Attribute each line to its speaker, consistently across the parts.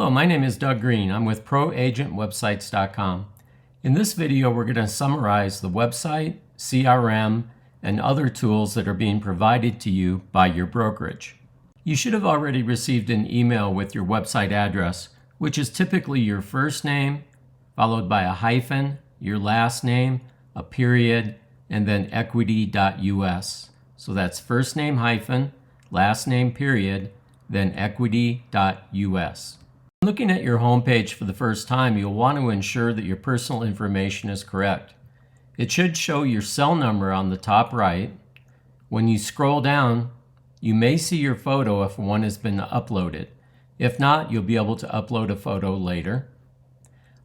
Speaker 1: Hello, my name is Doug Green. I'm with ProAgentWebsites.com. In this video, we're going to summarize the website, CRM, and other tools that are being provided to you by your brokerage. You should have already received an email with your website address, which is typically your first name, followed by a hyphen, your last name, a period, and then equity.us. So that's first name hyphen, last name period, then equity.us. Looking at your homepage for the first time, you'll want to ensure that your personal information is correct. It should show your cell number on the top right. When you scroll down, you may see your photo if one has been uploaded. If not, you'll be able to upload a photo later.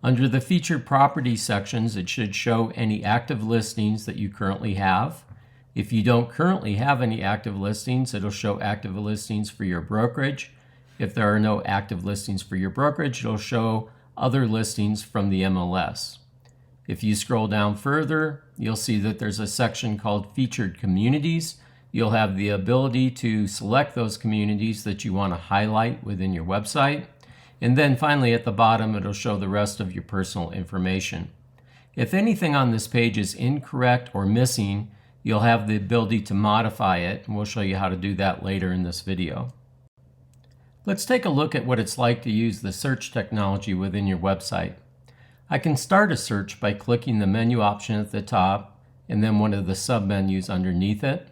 Speaker 1: Under the featured property sections, it should show any active listings that you currently have. If you don't currently have any active listings, it'll show active listings for your brokerage. If there are no active listings for your brokerage, it'll show other listings from the MLS. If you scroll down further, you'll see that there's a section called Featured Communities. You'll have the ability to select those communities that you want to highlight within your website. And then finally at the bottom, it'll show the rest of your personal information. If anything on this page is incorrect or missing, you'll have the ability to modify it, and we'll show you how to do that later in this video. Let's take a look at what it's like to use the search technology within your website. I can start a search by clicking the menu option at the top and then one of the sub-menus underneath it.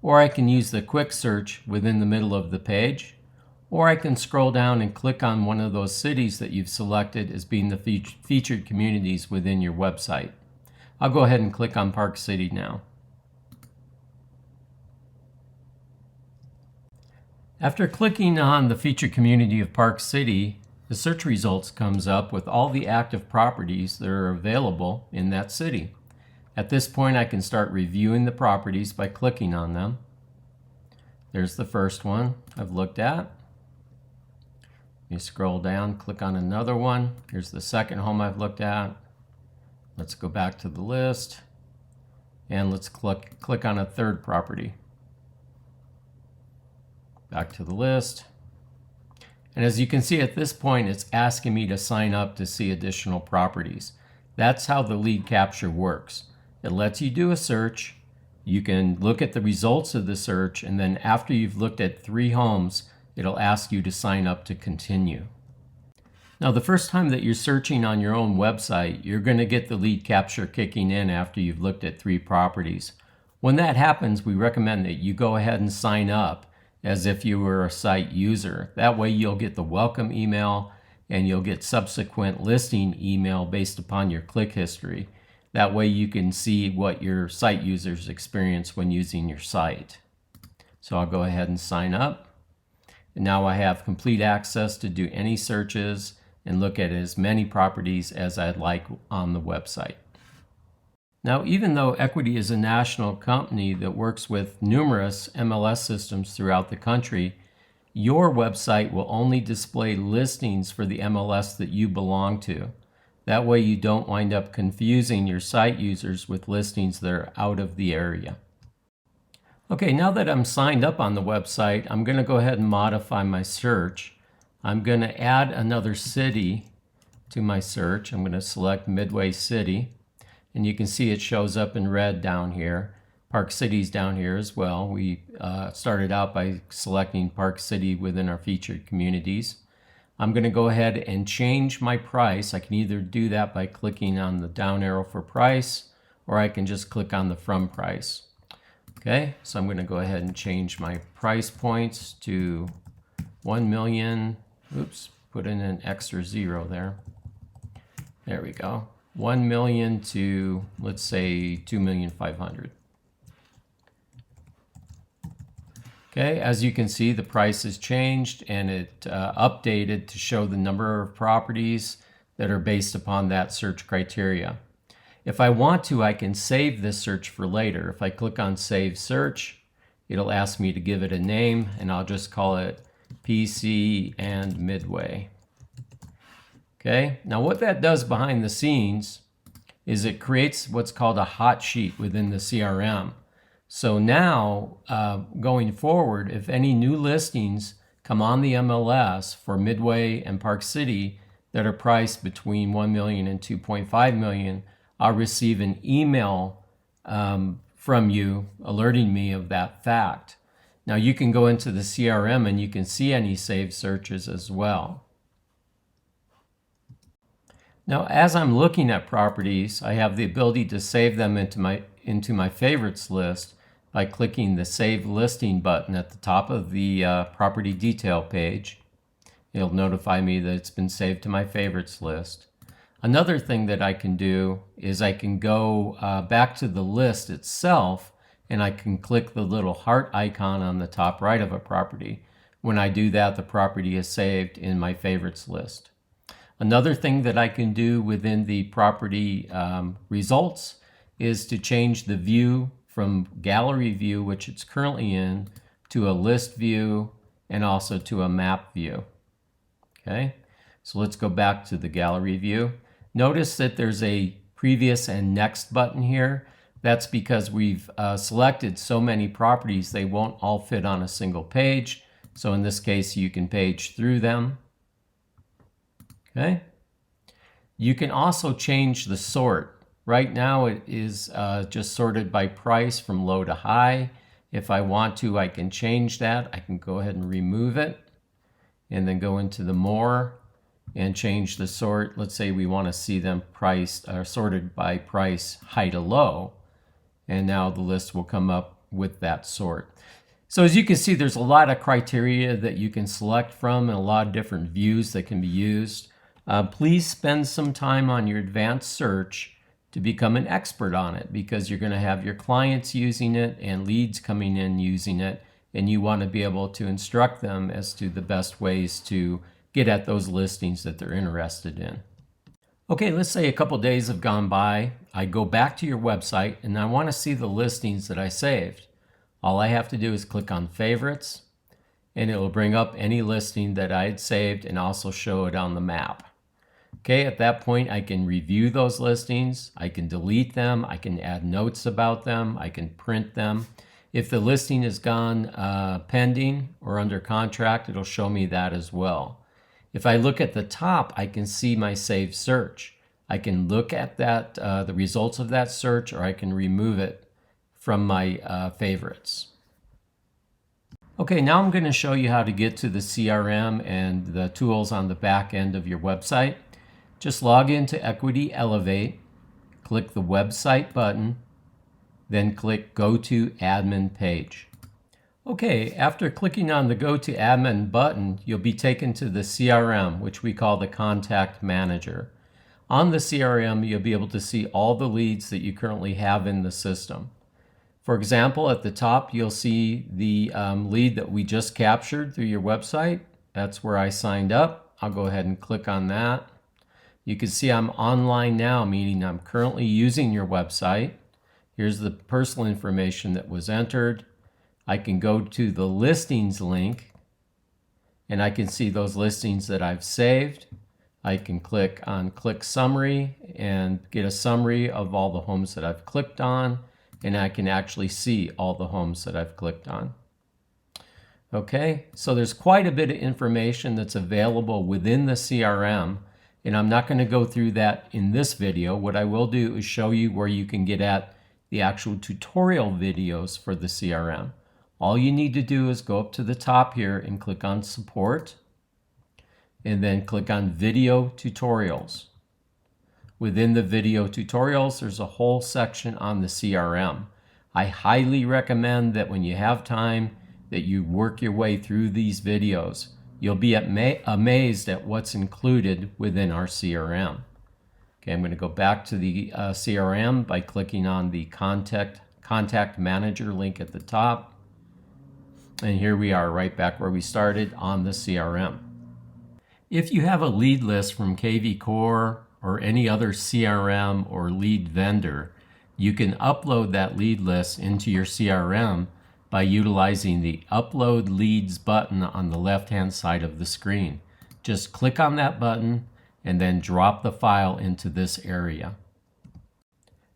Speaker 1: Or I can use the quick search within the middle of the page. Or I can scroll down and click on one of those cities that you've selected as being the featured communities within your website. I'll go ahead and click on Park City now. After clicking on the featured community of Park City, the search results comes up with all the active properties that are available in that city. At this point, I can start reviewing the properties by clicking on them. There's the first one I've looked at. You scroll down, click on another one. Here's the second home I've looked at. Let's go back to the list and let's click on a third property. Back to the list. And as you can see at this point, it's asking me to sign up to see additional properties. That's how the lead capture works. It lets you do a search. You can look at the results of the search, and then after you've looked at 3 homes, it'll ask you to sign up to continue. Now, the first time that you're searching on your own website, you're going to get the lead capture kicking in after you've looked at 3 properties. When that happens, we recommend that you go ahead and sign up as if you were a site user. That way you'll get the welcome email and you'll get subsequent listing email based upon your click history. That way you can see what your site users experience when using your site. So I'll go ahead and sign up. And now I have complete access to do any searches and look at as many properties as I'd like on the website. Now, even though Equity is a national company that works with numerous MLS systems throughout the country, your website will only display listings for the MLS that you belong to. That way you don't wind up confusing your site users with listings that are out of the area. Okay, now that I'm signed up on the website, I'm going to go ahead and modify my search. I'm going to add another city to my search. I'm going to select Midway City. And you can see it shows up in red down here. Park City's down here as well. We started out by selecting Park City within our featured communities. I'm going to go ahead and change my price. I can either do that by clicking on the down arrow for price, or I can just click on the from price. Okay, so I'm going to go ahead and change my price points to 1 million. Oops, put in an extra 0 there. There we go. 1 million to, let's say, 2,500,000. Okay, as you can see, the price has changed and it updated to show the number of properties that are based upon that search criteria. If I want to, I can save this search for later. If I click on Save Search, it'll ask me to give it a name, and I'll just call it PC and Midway. Okay, now what that does behind the scenes is it creates what's called a hot sheet within the CRM. So now, going forward, if any new listings come on the MLS for Midway and Park City that are priced between 1 million and 2.5 million, I'll receive an email from you alerting me of that fact. Now you can go into the CRM and you can see any saved searches as well. Now, as I'm looking at properties, I have the ability to save them into my favorites list by clicking the Save Listing button at the top of the property detail page. It'll notify me that it's been saved to my favorites list. Another thing that I can do is I can go back to the list itself, and I can click the little heart icon on the top right of a property. When I do that, the property is saved in my favorites list. Another thing that I can do within the property results is to change the view from gallery view, which it's currently in, to a list view and also to a map view. Okay, so let's go back to the gallery view. Notice that there's a previous and next button here. That's because we've selected so many properties, they won't all fit on a single page. So in this case, you can page through them. Okay. You can also change the sort. Right now it is just sorted by price from low to high. If I want to, I can change that. I can go ahead and remove it and then go into the more and change the sort. Let's say we want to see them priced or sorted by price high to low. And now the list will come up with that sort. So as you can see, there's a lot of criteria that you can select from and a lot of different views that can be used. Please spend some time on your advanced search to become an expert on it, because you're going to have your clients using it and leads coming in using it, and you want to be able to instruct them as to the best ways to get at those listings that they're interested in. Okay, let's say a couple days have gone by. I go back to your website and I want to see the listings that I saved. All I have to do is click on favorites and it will bring up any listing that I had saved and also show it on the map. Okay, at that point I can review those listings, I can delete them, I can add notes about them, I can print them. If the listing is gone pending or under contract, it'll show me that as well. If I look at the top, I can see my saved search. I can look at that, the results of that search, or I can remove it from my favorites. Okay, now I'm going to show you how to get to the CRM and the tools on the back end of your website. Just log into Equity Elevate, click the website button, then click Go to Admin Page. Okay, after clicking on the Go to Admin button, you'll be taken to the CRM, which we call the Contact Manager. On the CRM, you'll be able to see all the leads that you currently have in the system. For example, at the top, you'll see the lead that we just captured through your website. That's where I signed up. I'll go ahead and click on that. You can see I'm online now, meaning I'm currently using your website. Here's the personal information that was entered. I can go to the listings link and I can see those listings that I've saved. I can click on Click Summary and get a summary of all the homes that I've clicked on, and I can actually see all the homes that I've clicked on. Okay, so there's quite a bit of information that's available within the CRM, and I'm not going to go through that in this video. What I will do is show you where you can get at the actual tutorial videos for the CRM. All you need to do is go up to the top here and click on Support, and then click on Video Tutorials. Within the video tutorials, there's a whole section on the CRM. I highly recommend that when you have time, that you work your way through these videos. You'll be amazed at what's included within our CRM. Okay, I'm going to go back to the CRM by clicking on the Contact Manager link at the top. And here we are right back where we started on the CRM. If you have a lead list from KV Core or any other CRM or lead vendor, you can upload that lead list into your CRM by utilizing the Upload Leads button on the left-hand side of the screen. Just click on that button and then drop the file into this area.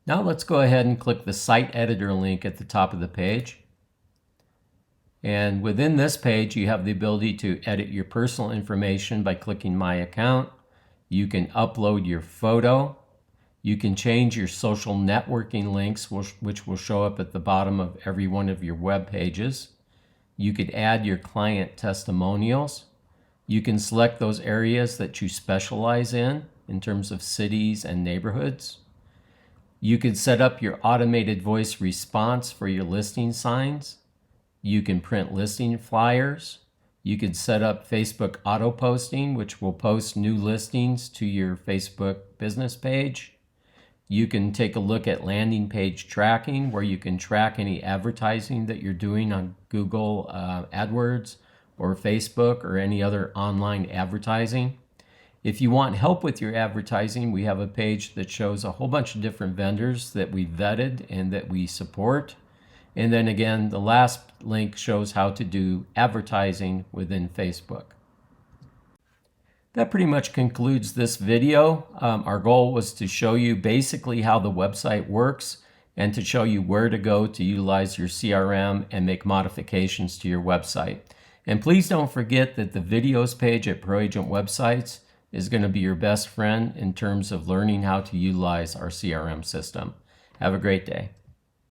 Speaker 1: Now let's go ahead and click the Site Editor link at the top of the page. And within this page, you have the ability to edit your personal information by clicking My Account. You can upload your photo. You can change your social networking links, which will show up at the bottom of every one of your web pages. You could add your client testimonials. You can select those areas that you specialize in terms of cities and neighborhoods. You can set up your automated voice response for your listing signs. You can print listing flyers. You can set up Facebook auto posting, which will post new listings to your Facebook business page. You can take a look at landing page tracking, where you can track any advertising that you're doing on Google AdWords or Facebook or any other online advertising. If you want help with your advertising, we have a page that shows a whole bunch of different vendors that we vetted and that we support. And then again, the last link shows how to do advertising within Facebook. That pretty much concludes this video. Our goal was to show you basically how the website works and to show you where to go to utilize your CRM and make modifications to your website. And please don't forget that the videos page at ProAgent Websites is going to be your best friend in terms of learning how to utilize our CRM system. Have a great day.